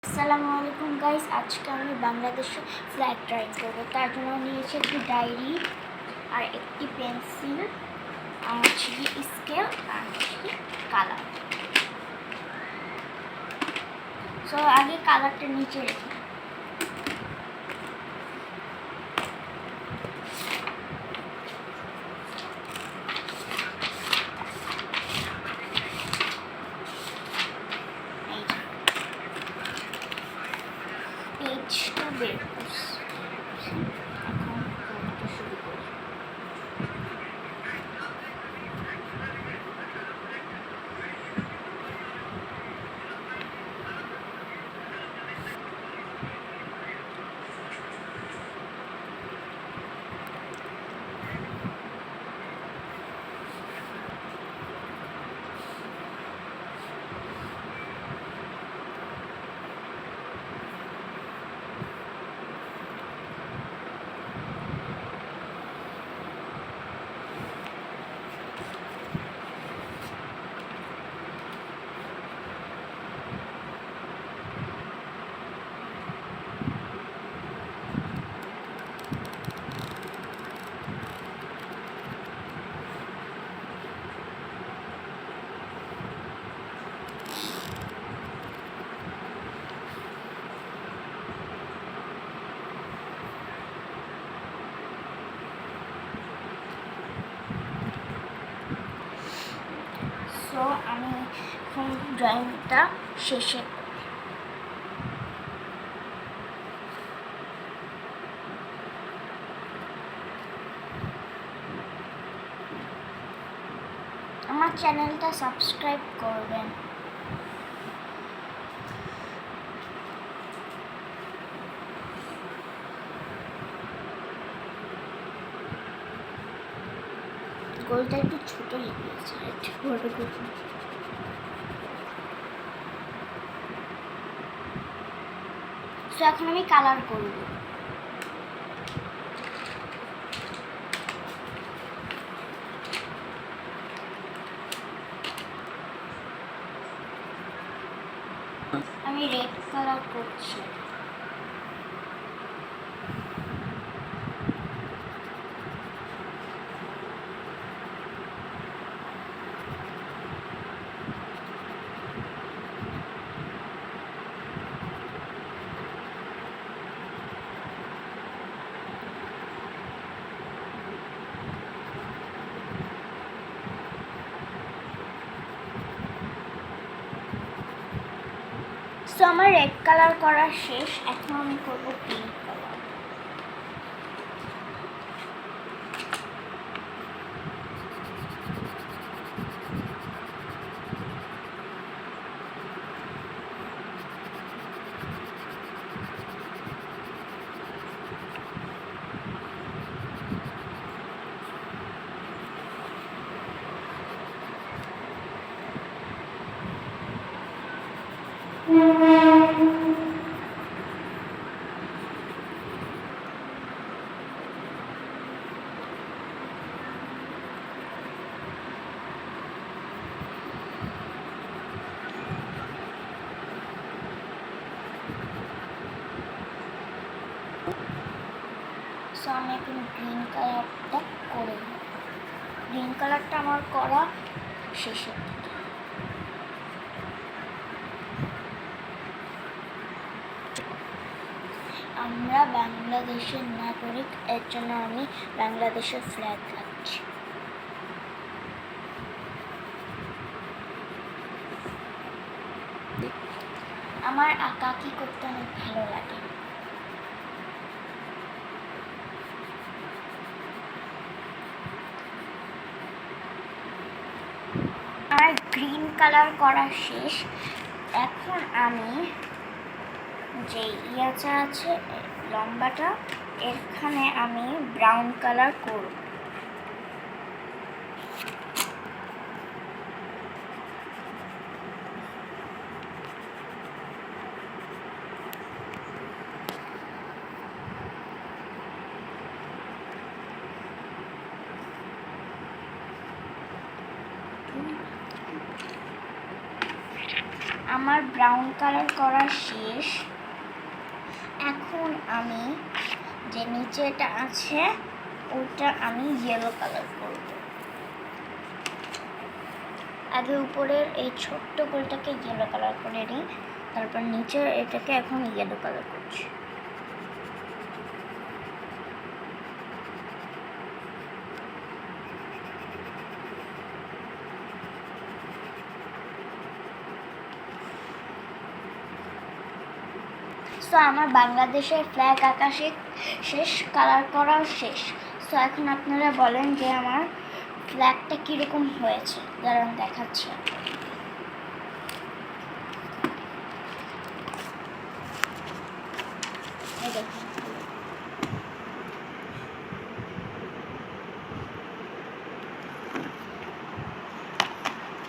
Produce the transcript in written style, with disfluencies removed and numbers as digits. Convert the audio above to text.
আসসালামু আলাইকুম গাইস, আজকে আমি বাংলাদেশের ফ্ল্যাগ ট্রাই করবো। তার জন্য নিয়েছি একটি ডায়েরি আর একটি পেন্সিল আর হচ্ছে কি স্কেল আর হচ্ছে কি কালার। সো আগে কালারটা নিচে রেখে পেজটা বের করছি। এখন কালারটা শুরু করি। সো আমি এখন ড্রয়িংটা শেষে আমার চ্যানেলটা সাবস্ক্রাইব করবেন। গোলটা একটু ছোট লেগেছে, একটু বড় করতে। সো এখন আমি কালার করব। আমি রেড কালার করছি। সো আমার রেড কালার করা শেষ, এখন আমি করবো পিঙ্ক কালার। সো আমি এখন গ্রিন কালারটা করে নেব। গ্রিন কালারটা আমার করা শেষের দিকে। আমরা বাংলাদেশের নাগরিক, এর জন্য আমি বাংলাদেশের ফ্ল্যাগ রাখছি। আমার আঁকাআঁকি করতে অনেক ভালো লাগে। আমার গ্রিন কালার করা শেষ। এখন আমি যে ইয়াটা আছে লম্বাটা, এখানে আমি ব্রাউন কালার করব। আমার আমার ব্রাউন কালার করা শেষ। এখন আমি যে নিচেটা আছে ওটা আমি ইয়েলো কালার করব। আগে উপরের এই ছোট্ট গোলটাকে ইয়েলো কালার করে নিই, তারপর নিচের এটাকে এখন ইয়েলো কালার করছি। সো আমার বাংলাদেশের ফ্ল্যাগ আকাশে শেষ, কালার করাও শেষ। সো এখন আপনারা বলেন যে আমার ফ্ল্যাগটা কীরকম হয়েছে, দাঁড়ান দেখাচ্ছি আপনাদের।